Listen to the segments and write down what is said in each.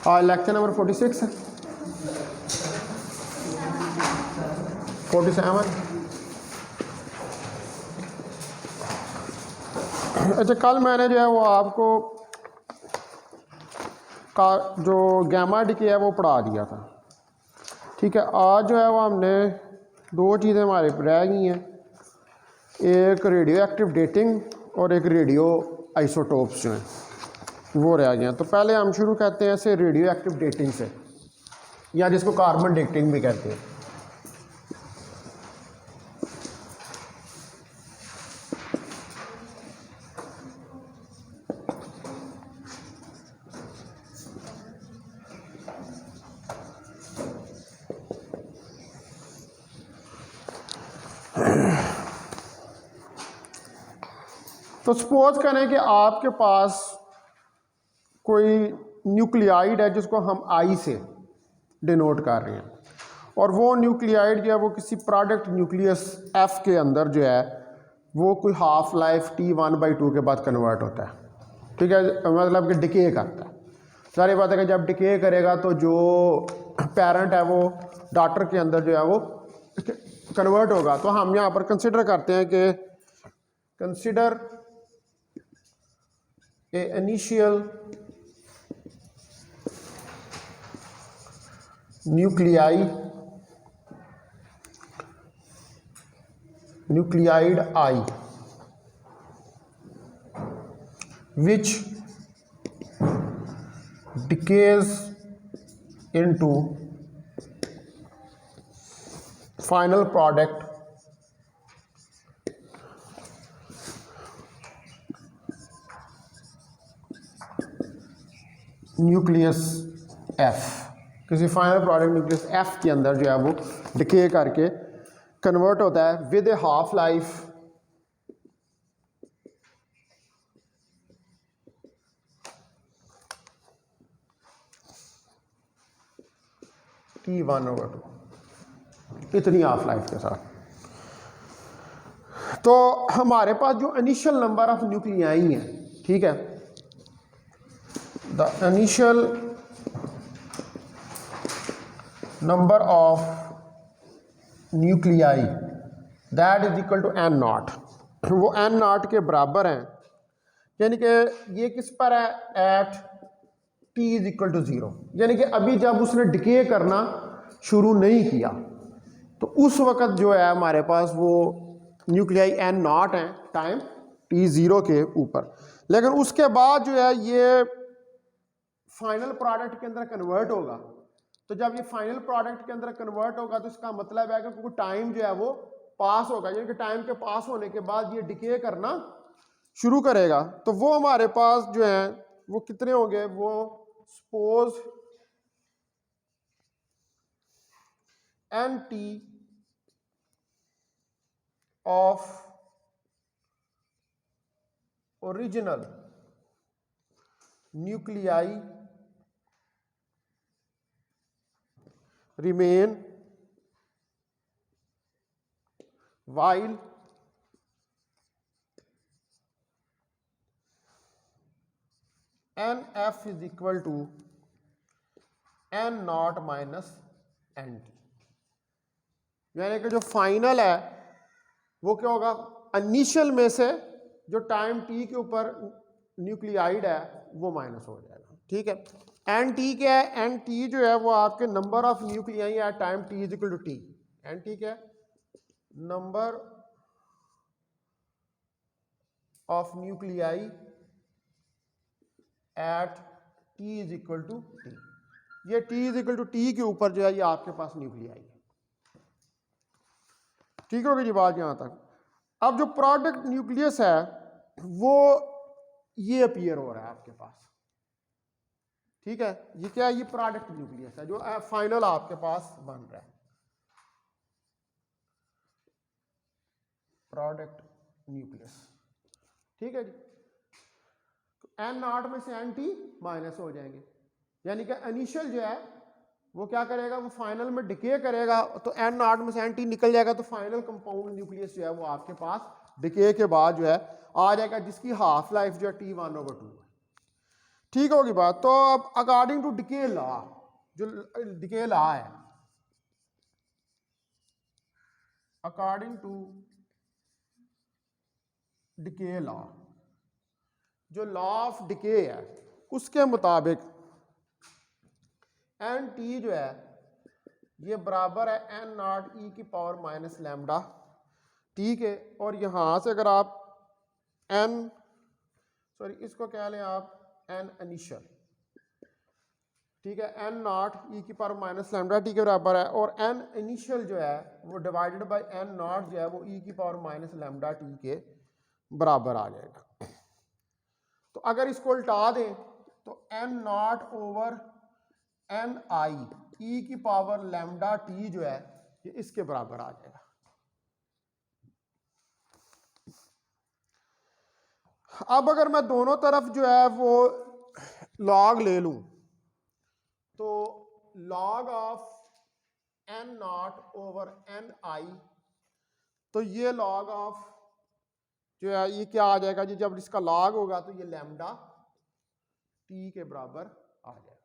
आज lecture number 46 है, 47। अच्छा, कल मैंने जो है वो आपको का जो गैमा डिके है वो पढ़ा दिया था, ठीक है। आज जो है वो हमने दो चीज़ें हमारे रह गई हैं, एक रेडियो एक्टिव डेटिंग और एक रेडियो आइसोटोप्स जो हैं वो रह गए हैं। तो पहले हम शुरू करते हैं ऐसे रेडियो एक्टिव डेटिंग से, या जिसको कार्बन डेटिंग भी कहते हैं। तो सपोज करें कि आपके पास कोई न्यूक्लियाइड है जिसको हम आई से डिनोट कर रहे हैं, और वो न्यूक्लियाइड जो है वो किसी प्रोडक्ट न्यूक्लियस एफ के अंदर जो है वो कोई हाफ लाइफ T1/2 के बाद कन्वर्ट होता है, ठीक है। मतलब कि डिके करता है। सारी बात है कि जब डिके करेगा तो जो पेरेंट है वो डॉटर के अंदर जो है वो कन्वर्ट होगा। तो हम यहाँ पर कंसिडर करते हैं कि consider a initial nuclide I which decays into final product nucleus F, किसी फाइनल प्रोडक्ट न्यूक्लियस F के अंदर जो है वो डिके करके कन्वर्ट होता है with A half life T1/2, इतनी हाफ लाइफ के साथ। तो हमारे पास जो इनिशियल नंबर ऑफ न्यूक्लियाई हैं, ठीक है, the initial number of nuclei that is equal to n0, वो n0 के बराबर हैं, यानी कि ये किस पर है, at t is equal to 0, यानी कि अभी जब उसने डिके करना शुरू नहीं किया तो उस वक़्त जो है हमारे पास वो न्यूक्लियाई n0 हैं टाइम t0 के ऊपर। लेकिन उसके बाद जो है ये फाइनल प्रोडक्ट के अंदर कन्वर्ट होगा। तो जब ये फाइनल प्रोडक्ट के अंदर कन्वर्ट होगा तो इसका मतलब है कि कोई टाइम जो है वो पास होगा, यानी कि टाइम के पास होने के बाद ये डिके करना शुरू करेगा। तो वो हमारे पास जो है वो कितने होंगे, वो suppose NT of original nuclei remain while NF is equal to n0 minus NT, यानी कि जो फाइनल है वो क्या होगा, इनिशियल में से जो टाइम t के ऊपर न्यूक्लियाइड है वो माइनस हो जाएगा, ठीक है। एन टी क्या है, एन टी जो है वो आपके नंबर ऑफ न्यूक्लियाई है time t is equal to T. N T क्या है, number of nuclei at t is equal to T. ये t is equal to T के ऊपर जो है ये आपके पास न्यूक्लियाई है, ठीक होगी जी बात यहां तक। अब जो प्रोडक्ट न्यूक्लियस है वो ये अपीयर हो रहा है आपके पास, ठीक है। ये क्या है, ये प्रोडक्ट न्यूक्लियस है जो फाइनल आपके पास बन रहा है, प्रोडक्ट न्यूक्लियस, ठीक है जी। तो n0 में से NT माइनस हो जाएंगे, यानी कि इनिशियल जो है वो क्या करेगा, वो फाइनल में डिके करेगा, तो n0 में से NT निकल जाएगा, तो फाइनल कंपाउंड न्यूक्लियस जो है वो आपके पास डिके के बाद जो है आ जाएगा, जिसकी हाफ लाइफ जो है T1/2 है। ठीक होगी बात। तो अब अकॉर्डिंग टू डिके लॉ, जो डिके लॉ है, अकॉर्डिंग टू डिके लॉ, जो लॉ ऑफ डिके है उसके मुताबिक एन टी जो है ये बराबर है एन नॉट ई की पावर माइनस लैम्डा, ठीक है। और यहां से अगर आप एन, सॉरी इसको कह लें आप एन इनिशियल, ठीक है, एन नॉट ई की पावर माइनस लैम्डा टी के बराबर है, और एन इनिशियल जो है वो डिवाइडेड बाय एन नॉट जो है वो ई की पावर माइनस लैम्डा टी के बराबर आ जाएगा। तो अगर इसको उल्टा दें तो एन नॉट ओवर एन आई ई की पावर लैम्डा टी जो है ये इसके बराबर आ जाएगा। अब अगर मैं दोनों तरफ जो है वो लॉग ले लूं तो log of N nought over N I, तो ये लॉग ऑफ जो है ये क्या आ जाएगा जी, जब इसका लॉग होगा तो ये लैम्डा टी के बराबर आ जाएगा।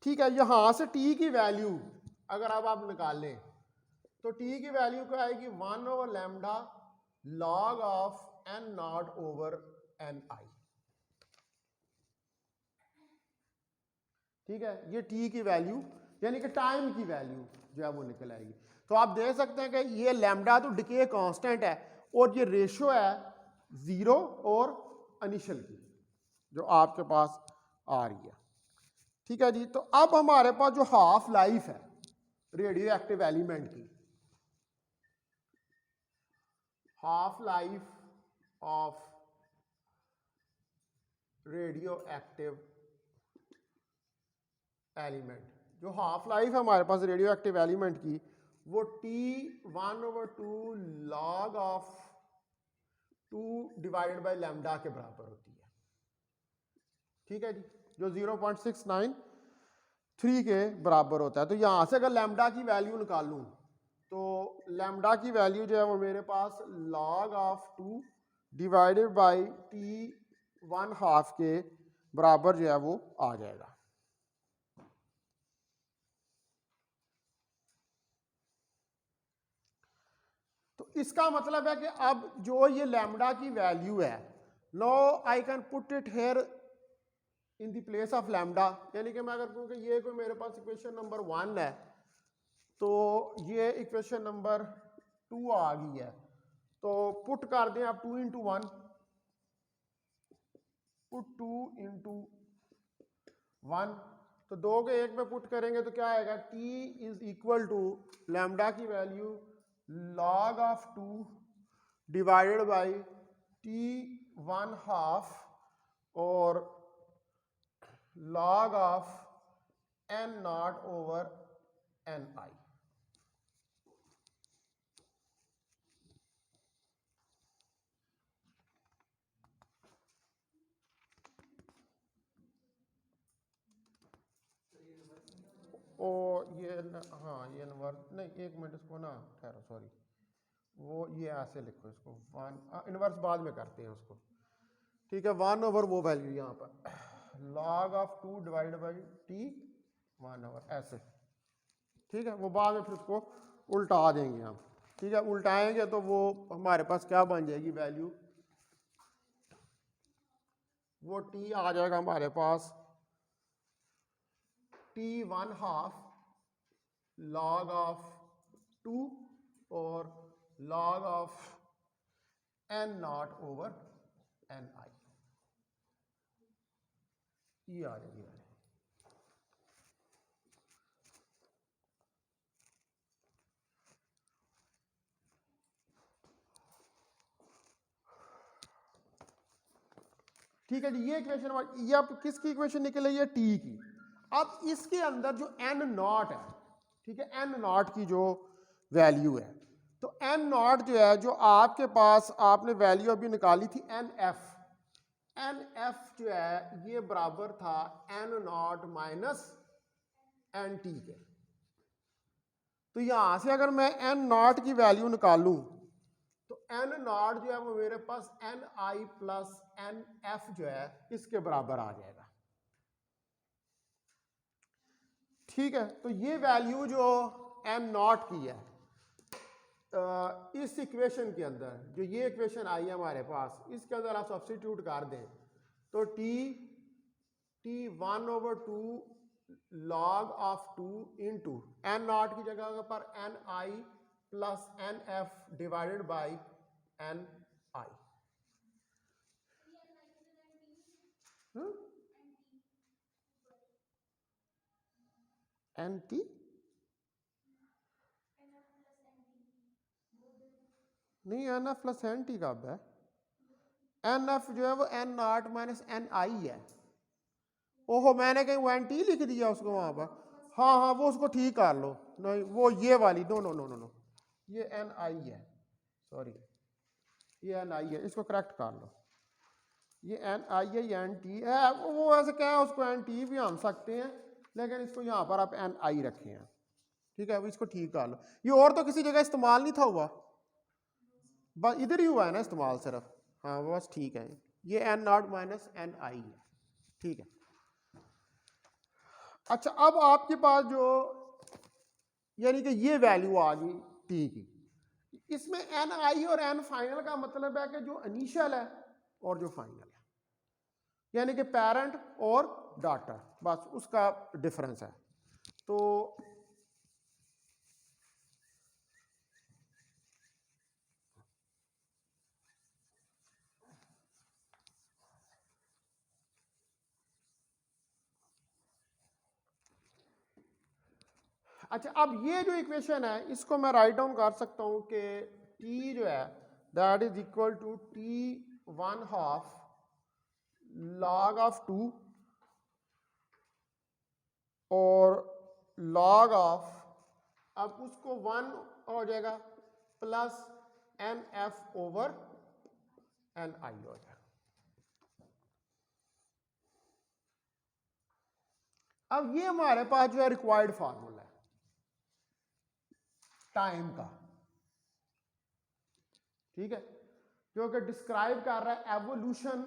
ठीक है, यहां से टी की वैल्यू अगर अब आप निकालें तो टी की वैल्यू क्या आएगी, 1 over lambda log of N nought over N I. ठीक है, ये टी की वैल्यू यानी कि टाइम की वैल्यू जो है वो निकल आएगी। तो आप देख सकते हैं कि ये लैम्डा तो डिके कांस्टेंट है और ये रेशो है 0 और इनिशियल की जो आपके पास आ रही है। ठीक है जी, तो अब हमारे पास जो हाफ लाइफ है रेडियो एक्टिव एलिमेंट की, half life of radio active element, जो हाफ लाइफ है हमारे पास रेडियो एक्टिव एलिमेंट की वो T1/2 log of 2 divided by lambda के बराबर होती है। ठीक है जी, जो 0.693 के बराबर होता है। तो यहां से अगर लैम्डा की वैल्यू निकालूं तो लैम्डा की वैल्यू जो है वो मेरे पास log of 2 divided by T1/2 के बराबर जो है वो आ जाएगा। तो इसका मतलब है कि अब जो ये लैम्डा की वैल्यू है, no I can put it here in the place of lambda, यानी कि मैं अगर कहूँ कि ये कोई मेरे पास इक्वेशन नंबर 1 है तो ये इक्वेशन नंबर 2 आ गई है, तो पुट कर दें आप 2 इंटू 1, पुट 2 इंटू 1, तो 2 के 1 में पुट करेंगे तो क्या आएगा, t is equal to lambda की value log of 2 divided by T1/2 और log of n nought over n I. और ये हाँ ये इनवर्स नहीं, एक मिनट इसको ना ठहरो, सॉरी वो ये ऐसे लिखो इसको 1 इनवर्स बाद में करते हैं उसको। ठीक है, 1 ओवर वो वैल्यू यहाँ पर log of 2 divided by T1 over ऐसे। ठीक है, वो बाद में फिर उसको उल्टा देंगे हम। ठीक है, उल्टाएंगे तो वो हमारे पास क्या बन जाएगी वैल्यू, वो टी आ जाएगा हमारे पास T1/2 लॉग ऑफ 2 और log of n nought over n आई, ये आ जाएगी। ठीक है जी, ये इक्वेशन, ये अब किसकी इक्वेशन निकल रही है, टी की। अब इसके अंदर जो एन नॉट है, ठीक है, एन नॉट की जो वैल्यू है, तो एन नॉट जो है जो आपके पास आपने वैल्यू अभी निकाली थी एन एफ जो है ये बराबर था N not minus N t के। तो यहां से अगर मैं एन नॉट की वैल्यू निकालूं तो एन नॉट जो है वो मेरे पास N I plus N F जो है इसके बराबर आ जाएगा। ठीक है, तो ये वैल्यू जो एन नॉट की है इस इक्वेशन के अंदर, जो ये इक्वेशन आई है हमारे पास, इसके अंदर आप सब्स्टिट्यूट कर दें तो T 1/2 log of 2 into N nought की जगह पर N I plus N F divided by N I. N T नहीं, N F plus N T कब है? एन एफ जो है वो N not minus N I है। ओहो, मैंने कहीं वो एन टी लिख दिया उसको वहां पर। हाँ हाँ, वो उसको ठीक कर लो। नहीं, वो ये वाली, no no no no no, ये एन आई है, सॉरी, ये एन आई है, इसको करेक्ट कर लो। ये एन आई है, ये एन टी है। वो ऐसे क्या है, उसको एन टी भी हम सकते हैं, लेकिन इसको यहाँ पर आप एन आई रखे हैं। ठीक है, इसको ठीक कर लो। ये और तो किसी जगह इस्तेमाल नहीं था हुआ, बस इधर ही हुआ है ना इस्तेमाल सिर्फ। हाँ बस ठीक है, ये N not minus N I है। ठीक है, अच्छा अब आपके पास जो यानी कि ये वैल्यू आ गई टी की, इसमें एन आई और एन फाइनल का मतलब है कि जो इनिशियल है और जो फाइनल है, यानी कि पेरेंट और डॉटर, बस उसका डिफरेंस है। तो अच्छा, अब ये जो इक्वेशन है इसको मैं राइट डाउन कर सकता हूं कि टी जो है that is equal to T 1/2 log of 2 और log ऑफ, अब उसको 1 हो जाएगा plus N F over N I हो जाएगा। अब ये हमारे पास जो है रिक्वायर्ड फार्मूला है टाइम का, ठीक है, जो कि डिस्क्राइब कर रहा है evolution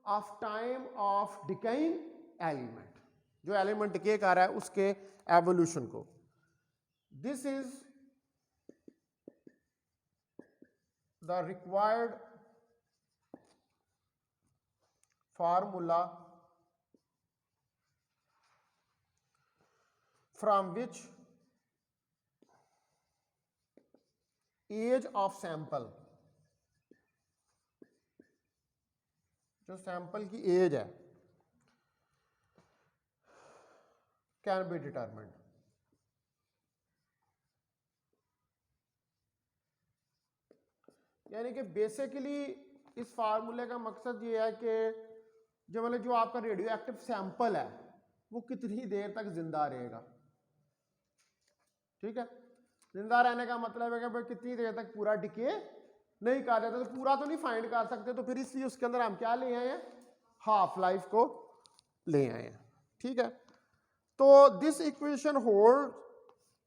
of time of decaying element, जो एलिमेंट डिके कर रहा है उसके एवोल्यूशन को। This is the required formula from which age of sample, जो सैंपल की एज है, कैन बी डिटरमिन्ड। यानी कि बेसिकली इस फार्मूले का मकसद ये है कि जो मतलब जो आपका रेडियो एक्टिव सैंपल है वो कितनी देर तक जिंदा रहेगा। ठीक है, जिंदा रहने का मतलब है कि भाई कितनी देर तक पूरा डिके नहीं कर देता, तो पूरा तो नहीं फाइंड कर सकते, तो फिर इसलिए उसके अंदर हम क्या ले आए हैं, हाफ लाइफ को ले आए हैं। ठीक है, तो दिस इक्वेशन होल्ड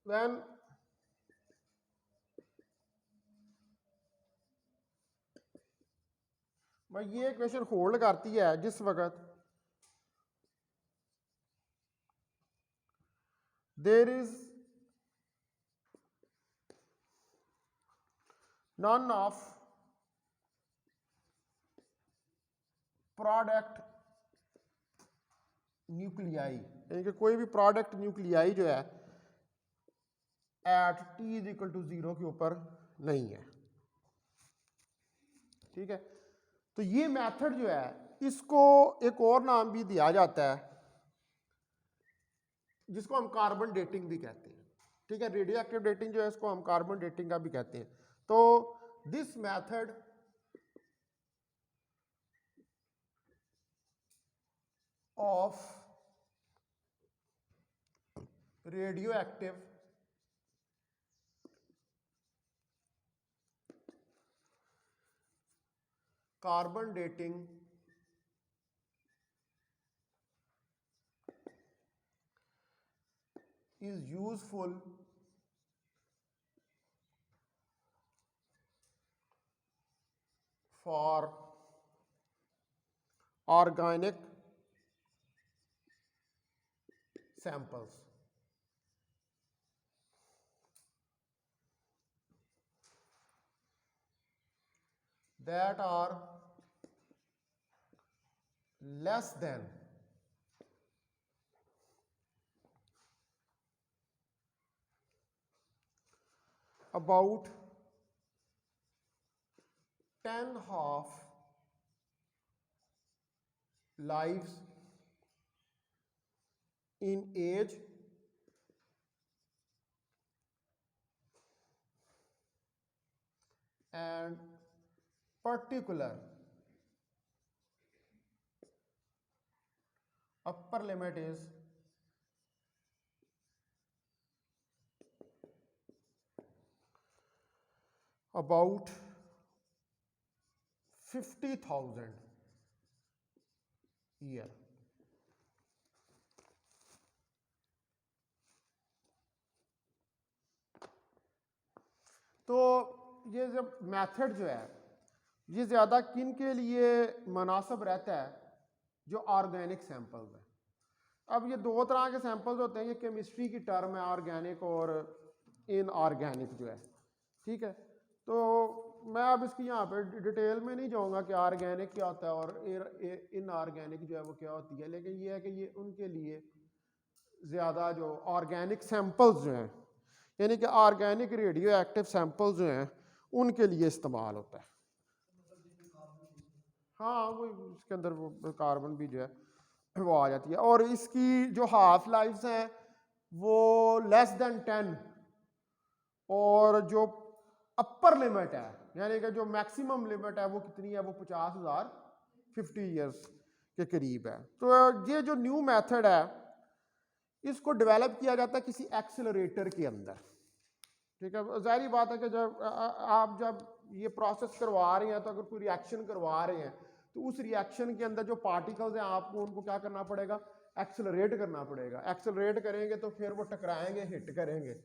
व्हेन भाई ये इक्वेशन होल्ड करती है जिस वक्त there is none of product nuclei, यानी कि कोई भी प्रोडक्ट न्यूक्लियाई जो है at t is equal to 0 के ऊपर नहीं है। ठीक है, तो ये मेथड जो है इसको एक और नाम भी दिया जाता है जिसको हम कार्बन डेटिंग भी कहते हैं। ठीक है, रेडियो एक्टिव डेटिंग जो है इसको हम कार्बन डेटिंग का भी कहते हैं। तो this method of radio active carbon dating is useful for organic samples that are less than about 10 half lives in age and particular upper limit is about 50,000 year. तो ये जब मेथड जो है ये ज़्यादा किन के लिए मुनासिब रहता है, जो ऑर्गेनिक सैंपल्स हैं। अब ये दो तरह के सैंपल्स होते हैं, ये केमिस्ट्री की टर्म है ऑर्गेनिक और इनऑर्गेनिक जो है, ठीक है। तो मैं अब इसकी यहाँ पे डिटेल में नहीं जाऊँगा कि ऑर्गेनिक क्या होता है और इनऑर्गेनिक जो है वो क्या होती है, लेकिन ये है कि ये उनके लिए ज़्यादा जो ऑर्गेनिक सैंपल्स जो हैं, यानी कि ऑर्गेनिक रेडियो एक्टिव सैंपल्स जो हैं उनके लिए इस्तेमाल होता है। हाँ, वो इसके अंदर वो कार्बन भी जो है वो आ जाती है। और इसकी जो हाफ लाइफ्स हैं वो लेस देन 10 और जो अपर लिमिट है यानी कि जो मैक्सिमम लिमिट है वो कितनी है, वो 50,000 50 ईयर्स के करीब है। तो ये जो न्यू मेथड है इसको डेवलप किया जाता है किसी एक्सेलरेटर के अंदर, ठीक है। ज़ाहिर बात है कि जब ये प्रोसेस करवा रहे हैं तो अगर कोई रिएक्शन करवा रहे हैं तो उस रिएक्शन के अंदर जो पार्टिकल्स हैं आपको उनको क्या करना पड़ेगा, एक्सेलरेट करना पड़ेगा। एक्सेलरेट करेंगे तो फिर वो टकराएंगे, हिट करेंगे।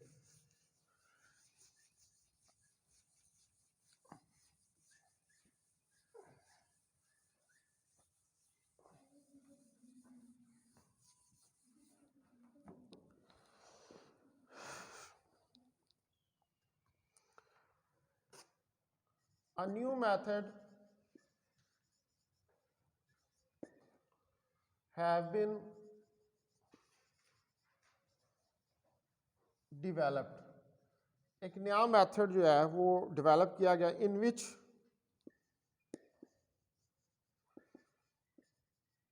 A new method have been developed, एक नया मेथड जो है वो डेवलप किया गया in which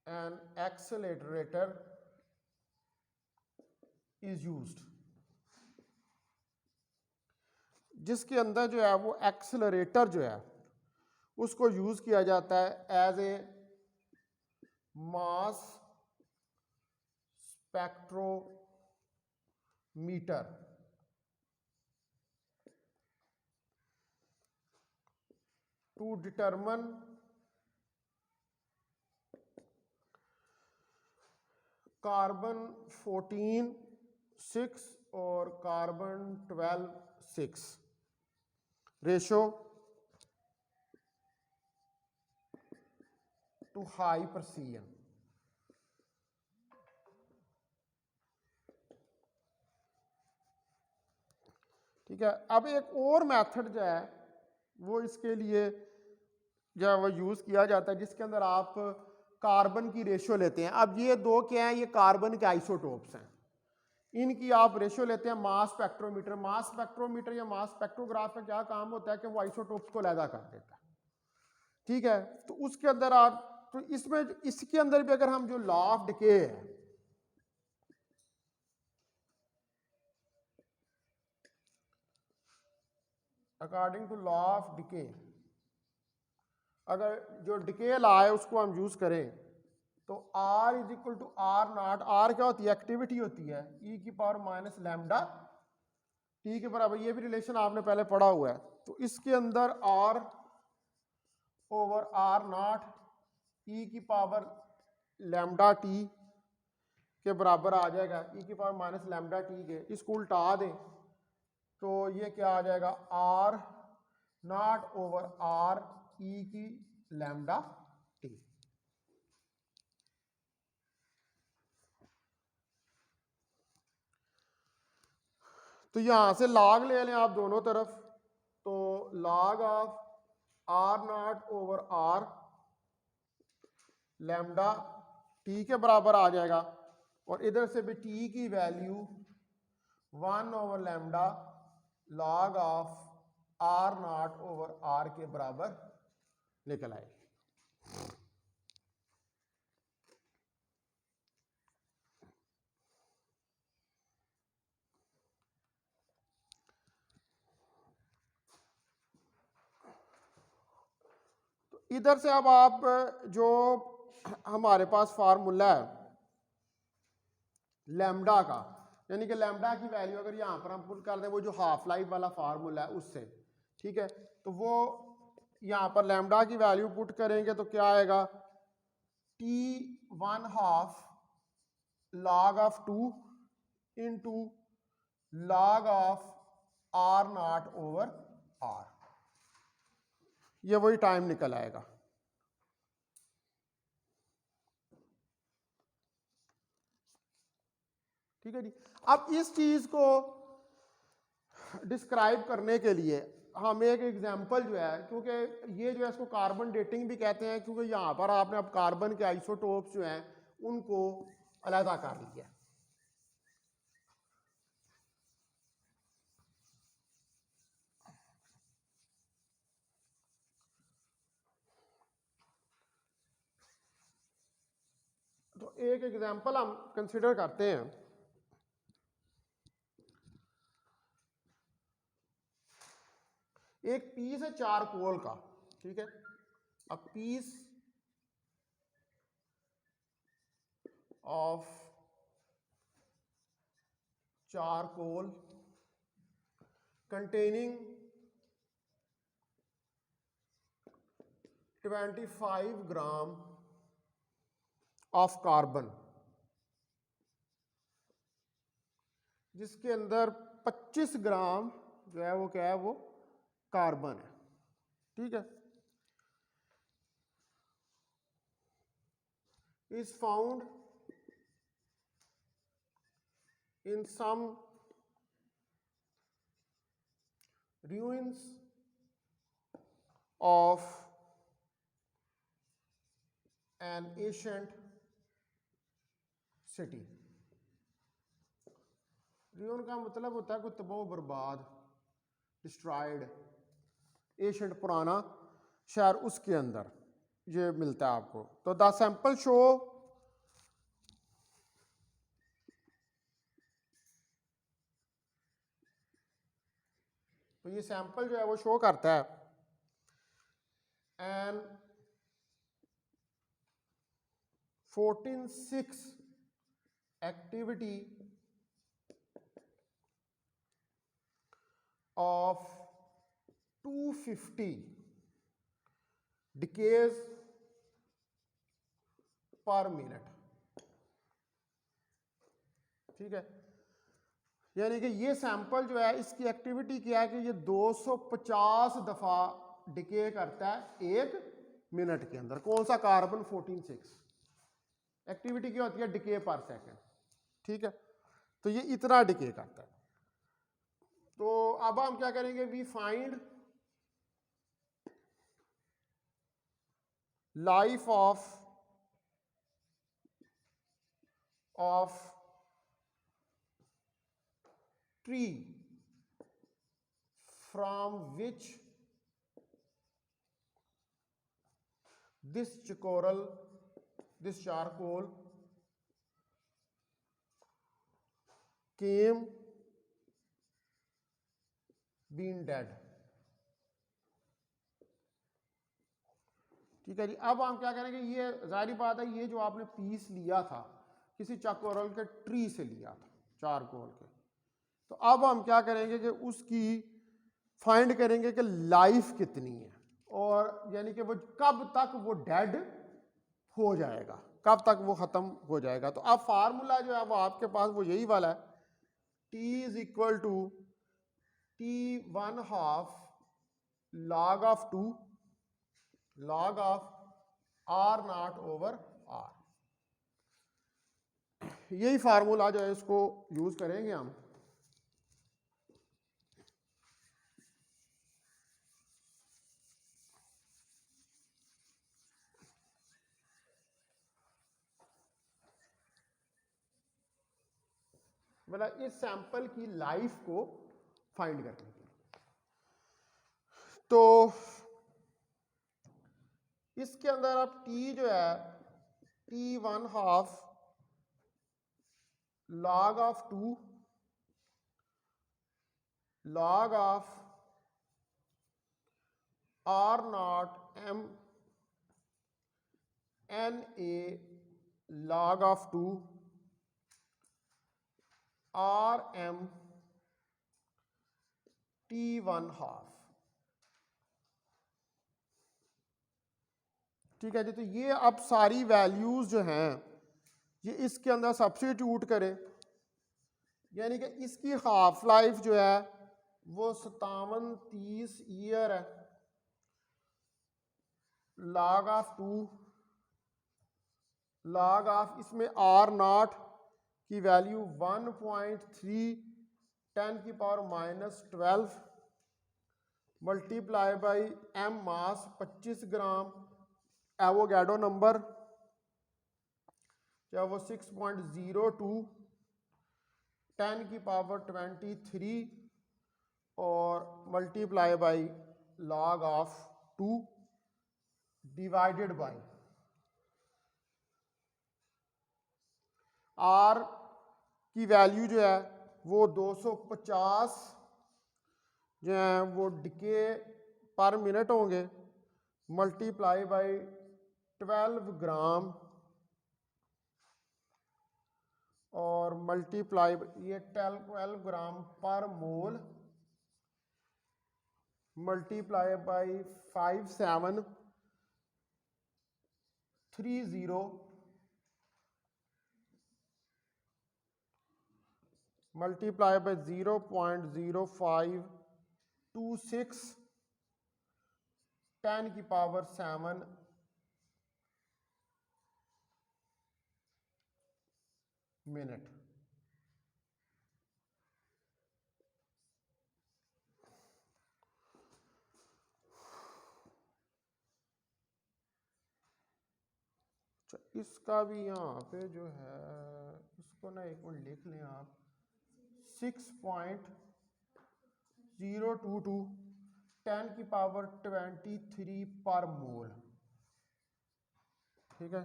an accelerator is used, जिसके अंदर जो है वो एक्सेलरेटर जो है उसको यूज किया जाता है as a mass spectrometer to determine carbon 14 6 और carbon 12 6 ratio to high precision. ठीक है। अब एक और मेथड जो है वो इसके लिए जो है वो यूज किया जाता है जिसके अंदर आप कार्बन की रेशो लेते हैं। अब ये दो क्या हैं, ये कार्बन के आइसोटोप्स हैं, इनकी आप रेशो लेते हैं मास स्पेक्ट्रोमीटर। मास स्पेक्ट्रोमीटर या मास स्पेक्ट्रोग्राफ का क्या काम होता है कि वो आइसोटोप्स को अलग कर देता है, ठीक है। तो उसके अंदर आप तो इसमें इसके अंदर भी अगर हम जो लॉ ऑफ डिके है, according to law of decay, अगर जो डिके लॉ है उसको हम यूज करें तो R is equal to R naught. R क्या होती है, एक्टिविटी होती है, ई की पावर माइनस लैम्डा टी के बराबर। ये भी रिलेशन आपने पहले पढ़ा हुआ है। तो इसके अंदर R ओवर आर नॉट ई की पावर लैम्डा टी के बराबर आ जाएगा, ई की पावर माइनस लैम्डा टी के। इसको उल्टा दें तो ये क्या आ जाएगा, R not over R E की लैम्डा टी। तो यहां से log ले लें आप दोनों तरफ, तो log of R naught over R lambda t के बराबर आ जाएगा, और इधर से भी टी की value 1 over lambda log of R naught over R के बराबर निकल आएगी। तो इधर से अब आप जो हमारे पास फार्मूला है लैम्डा का, यानी कि लैम्डा की वैल्यू अगर यहां पर हम पुट कर दें वो जो हाफ लाइफ वाला फार्मूला है उससे, ठीक है, तो वो यहां पर लैम्डा की वैल्यू पुट करेंगे तो क्या आएगा, T1/2 log of 2 into log of R naught over R, ये वही टाइम निकल आएगा। ठीक है जी। अब इस चीज को डिस्क्राइब करने के लिए हम एक एग्जांपल जो है, क्योंकि ये जो है इसको कार्बन डेटिंग भी कहते हैं, क्योंकि यहां पर आपने अब कार्बन के आइसोटोप्स जो हैं उनको अलहदा कर लिया। तो एक एग्जांपल हम कंसिडर करते हैं। एक पीस है चारकोल का, ठीक है, a piece of charcoal containing 25 gram of carbon, जिसके अंदर 25 ग्राम जो है वो क्या है, वो कार्बन है। ठीक है, is found in some ruins of an ancient city। ruin का मतलब होता है कोई तबाह बर्बाद, डिस्ट्रॉयड, एशियंट पुराना शहर, उसके अंदर ये मिलता है आपको। तो द सैंपल शो तो ये सैंपल जो है वो शो करता है an 14/6 activity of 250 decays per minute. ठीक है, यानी कि ये सैंपल जो है इसकी एक्टिविटी क्या है कि ये 250 दफा डिके करता है एक मिनट के अंदर। कौन सा? कार्बन 14/6। एक्टिविटी क्या होती है? डिके पर सेकेंड। ठीक है, तो ये इतना डिके करता है। तो अब हम क्या करेंगे, we find life of tree from which this charcoal came being dead। ठीक है जी, अब हम क्या करेंगे, ये जाहिर बात है ये जो आपने पीस लिया था किसी चारकोल के ट्री से लिया था, चारकोल के, तो अब हम क्या करेंगे कि उसकी फाइंड करेंगे कि लाइफ कितनी है, और यानी कि वो कब तक वो डेड हो जाएगा, कब तक वो खत्म हो जाएगा। तो अब फार्मूला जो है वो आपके पास वो यही वाला है, T is equal to T1/2 log of 2 log of R naught over R. यही फार्मूला जो है इसको यूज करेंगे हम। मतलब इस सैंपल की लाइफ को फाइंड करने के लिए। तो इसके अंदर अब टी जो है T1/2 log of 2 log of R naught M NA log of 2 RM T1/2। ठीक है जी। तो ये अब सारी वैल्यूज जो हैं ये इसके अंदर सब्स्टिट्यूट करें, यानी कि इसकी हाफ लाइफ जो है वो 57-30 ईयर है। log ऑफ 2 log ऑफ इसमें आर नॉट की value 1.3 10⁻⁻12 multiply by M mass 25 gram, Avogadro number क्या वो 6.02 10⁻23 और multiply by log of 2 divided by R की वैल्यू जो है वो 250 जो है वो डिके पर मिनट होंगे, मल्टीप्लाई बाई 12 ग्राम और मल्टीप्लाई ये 12 ग्राम पर mole multiply by 5730 multiply by 0.0526 10⁻7 minute. इसका भी यहाँ पे जो है इसको ना एक मिनट लिख लें आप, 6.022 10⁻23 पर मोल। ठीक है,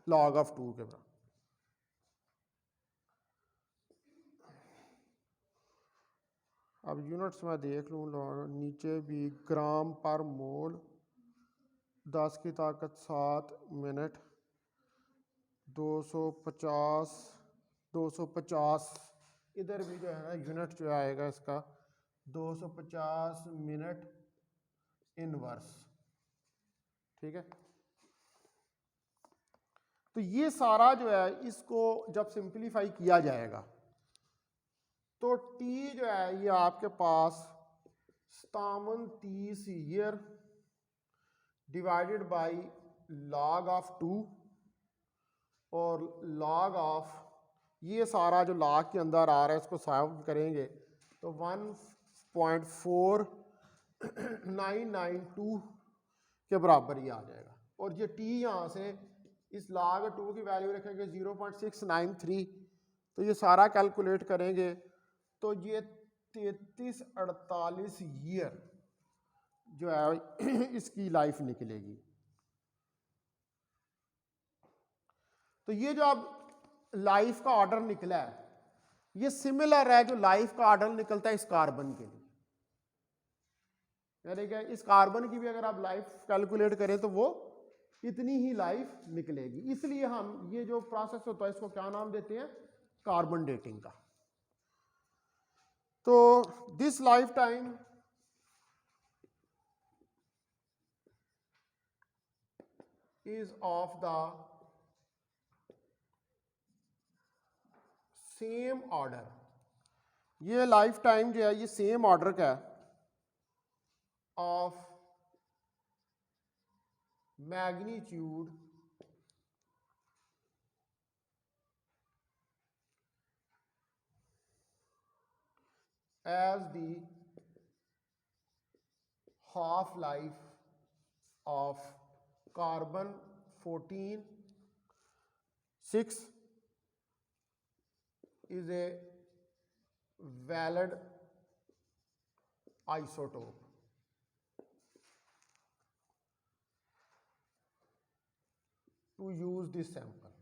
log ऑफ 2 के बराबर। अब यूनिट्स में देख लूँ, नीचे भी ग्राम पर मोल 10⁻7 मिनट 250 इधर भी जो है ना यूनिट जो आएगा इसका 250 मिनट इनवर्स। ठीक है, तो ये सारा जो है इसको जब सिंप्लीफाई किया जाएगा तो टी जो है ये आपके पास 57-30 year divided by log of 2 और log ऑफ ये सारा जो log के अंदर आ रहा है इसको सॉल्व करेंगे तो 1.4992 के बराबर ही आ जाएगा। और ये t यहाँ से इस log 2 की वैल्यू रखेंगे 0.693, तो ये सारा कैलकुलेट करेंगे तो ये 3348 ईयर जो है इसकी लाइफ निकलेगी। तो ये जो अब लाइफ का ऑर्डर निकला है ये सिमिलर है जो लाइफ का ऑर्डर निकलता है इस कार्बन के लिए, यानी कि इस कार्बन की भी अगर आप लाइफ कैलकुलेट करें तो वो इतनी ही लाइफ निकलेगी। इसलिए हम ये जो प्रोसेस होता है इसको क्या नाम देते हैं, कार्बन डेटिंग का। तो this life time is of the same order, ये लाइफ टाइम जो है ये सेम ऑर्डर का है of magnitude as the half life of carbon 14 6 is a valid isotope. To use this sample.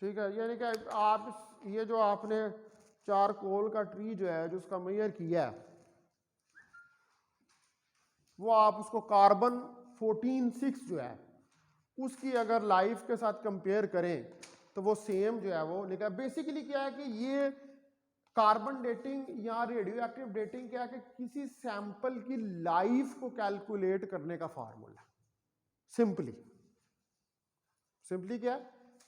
ठीक है, यानी कि आप ये जो आपने चारकोल का ट्री जो है जो उसका मेजर किया है वो आप उसको कार्बन 14-6 जो है उसकी अगर लाइफ के साथ कंपेयर करें तो वो सेम जो है वो निकला। बेसिकली क्या है कि ये कार्बन डेटिंग या रेडियो एक्टिव डेटिंग क्या है कि किसी सैंपल की लाइफ को कैलकुलेट करने का फार्मूला। सिंपली क्या है,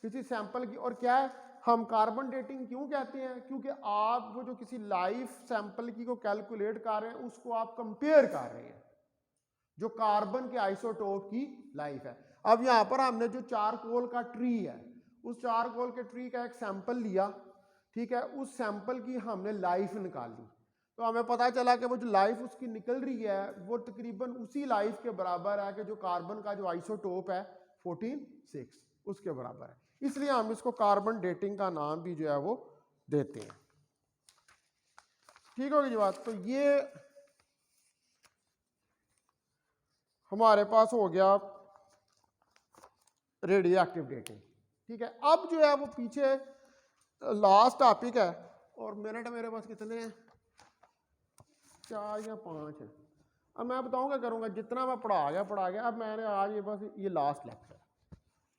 किसी सैंपल की। और क्या है, हम कार्बन डेटिंग क्यों कहते हैं, क्योंकि आप वो जो किसी लाइफ सैंपल की को कैलकुलेट कर रहे हैं उसको आप कंपेयर कर रहे हैं जो कार्बन के आइसोटोप की लाइफ है। अब यहां पर हमने जो चारकोल का ट्री है उस चारकोल के ट्री का एक सैंपल लिया, ठीक है, उस सैंपल की हमने लाइफ निकाली तो हमें पता चला कि वो जो लाइफ उसकी निकल रही है वो तकरीबन उसी लाइफ के बराबर है कि जो कार्बन का जो आइसोटोप है 14-6 उसके बराबर है। इसलिए हम इसको कार्बन डेटिंग का नाम भी जो है वो देते हैं। ठीक होगी जी बात। तो ये हमारे पास हो गया रेडियो एक्टिव डेटिंग। ठीक है, अब जो है वो पीछे लास्ट टॉपिक है और मिनट मेरे पास कितने हैं, 4 या 5 है। अब मैं बताऊंगा करूंगा जितना मैं पढ़ा गया। अब मैंने आज ये बस ये लास्ट लेक्चर,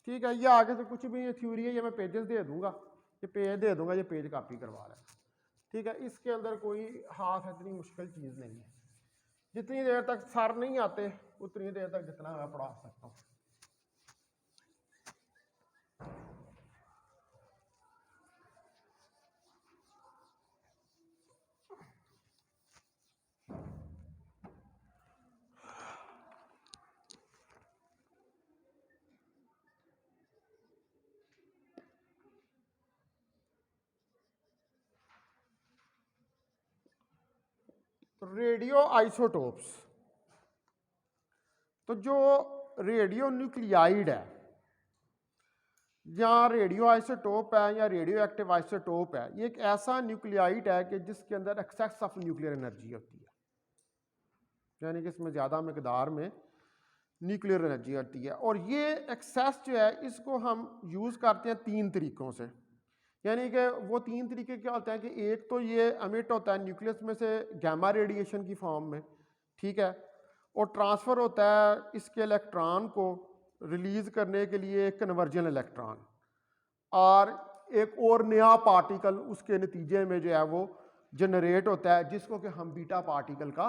ठीक है, ये आगे से कुछ भी ये थ्योरी है ये मैं पेजेस दे दूंगा, ये पेज दे दूंगा, ये पेज कॉपी करवा लें। ठीक है, इसके अंदर कोई हाथ इतनी मुश्किल चीज़ नहीं है। जितनी देर तक सर नहीं आते उतनी देर तक जितना मैं पढ़ा सकता हूँ। रेडियो आइसोटोप्स, तो जो रेडियो न्यूक्लियाइड है या रेडियो आइसोटोप है या रेडियो एक्टिव आइसोटोप है, ये एक ऐसा न्यूक्लियाइड है कि जिसके अंदर एक्सेस ऑफ न्यूक्लियर एनर्जी होती है, यानी कि इसमें ज़्यादा मकदार में न्यूक्लियर एनर्जी होती है। और ये एक्सेस जो है इसको हम यूज़ करते हैं 3 तरीक़ों से। यानी कि वो 3 तरीके क्या होते हैं कि एक तो ये एमिट होता है न्यूक्लियस में से गैमा रेडिएशन की फॉर्म में, ठीक है, और ट्रांसफ़र होता है इसके इलेक्ट्रॉन को रिलीज़ करने के लिए कन्वर्जन इलेक्ट्रॉन, और एक और नया पार्टिकल उसके नतीजे में जो है वो जनरेट होता है जिसको कि हम बीटा पार्टिकल का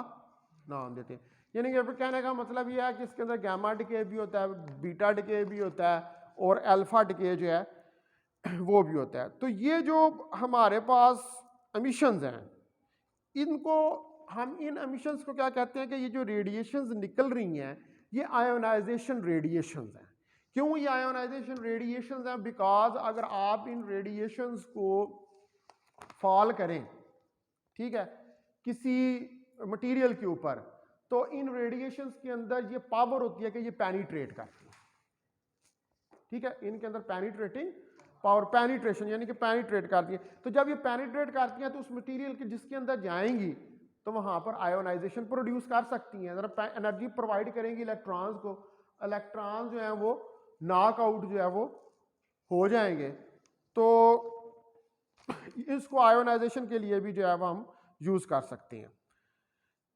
नाम देते हैं। यानी कि कहने का मतलब ये है कि इसके अंदर गैमा डिके भी होता है, बीटा डिके भी होता है और अल्फा डिके जो है वो भी होता है। तो ये जो हमारे पास एमिशंस हैं इनको हम इन एमिशंस को क्या कहते हैं कि ये जो रेडिएशंस निकल रही हैं ये आयोनाइजेशन रेडिएशंस हैं। क्यों ये आयोनाइजेशन रेडिएशंस हैं? बिकॉज अगर आप इन रेडिएशंस को फॉल करें, ठीक है, किसी मटेरियल के ऊपर, तो इन रेडिएशंस के अंदर ये पावर होती है कि ये पेनिट्रेट करती है। ठीक है, इनके अंदर पेनिट्रेटिंग पावर, पेनिट्रेशन यानी कि पेनिट्रेट करती है। तो जब ये पेनिट्रेट करती हैं तो उस मटेरियल के जिसके अंदर जाएंगी तो वहां पर आयोनाइजेशन प्रोड्यूस कर सकती हैं, एनर्जी प्रोवाइड करेंगी इलेक्ट्रॉन्स को। इलेक्ट्रॉन जो है वो नॉकआउट जो है वो हो जाएंगे, तो इसको आयोनाइजेशन के लिए भी जो है वो हम यूज कर सकते हैं।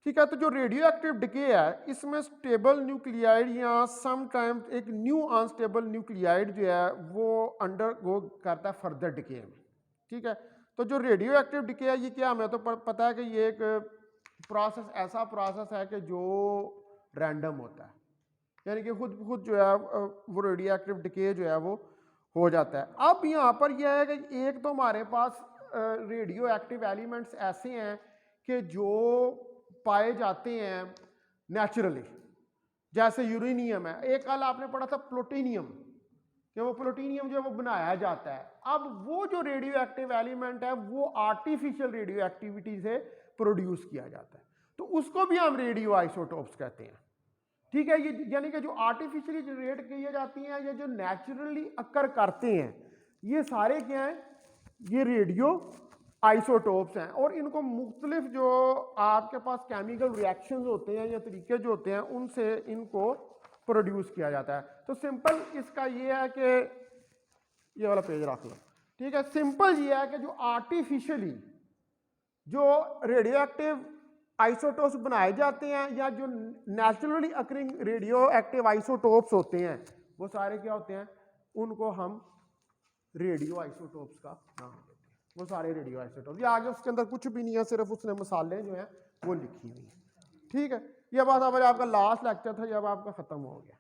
ठीक है, तो जो रेडियो एक्टिव डिके है इसमें स्टेबल न्यूक्लियाइड या समटाइम्स एक न्यू अनस्टेबल न्यूक्लियाइड जो है वो अंडरगो करता है फर्दर डिके में। ठीक है, तो जो रेडियो एक्टिव डिके है ये क्या, हमें तो पता है कि ये एक प्रोसेस, ऐसा प्रोसेस है कि जो रैंडम होता है, यानी कि खुद जो है वो रेडियो एक्टिव डिके जो है वो हो जाता है। अब यहाँ पर यह है कि एक तो हमारे पास रेडियो एक्टिव एलिमेंट्स ऐसे हैं कि जो पाए जाते हैं नेचुरली, जैसे यूरेनियम है, एक कल आपने पढ़ा था प्लूटोनियम, कि वो प्लूटोनियम जो है वो बनाया जाता है। अब वो जो रेडियो एक्टिव एलिमेंट है वो आर्टिफिशियल रेडियो एक्टिविटी से प्रोड्यूस किया जाता है, तो उसको भी हम रेडियो आइसोटोप्स कहते हैं। ठीक है, ये यानी कि जो आर्टिफिशियली जनरेट की जाती हैं या जो नेचुरली अकर करते हैं, ये सारे क्या हैं, ये रेडियो आइसोटोप्स हैं। और इनको मुख्तलिफ जो आपके पास केमिकल रिएक्शंस होते हैं या तरीके जो होते हैं उनसे इनको प्रोड्यूस किया जाता है। तो सिंपल इसका ये है कि ये वाला पेज रख लो, ठीक है। सिंपल ये है कि जो आर्टिफिशियली जो रेडियो एक्टिव आइसोटोप्स बनाए जाते हैं या जो naturally occurring radio active isotopes होते हैं वो सारे क्या होते हैं, उनको हम रेडियो आइसोटोप्स का नाम देते हैं। वो सारे रेडियो आइसोटोप्स, ये आगे उसके अंदर कुछ भी नहीं है, सिर्फ उसने मसाले जो हैं वो लिखी हुई है। ठीक है, ये बात अब आपका लास्ट लेक्चर था जब आपका खत्म हो गया।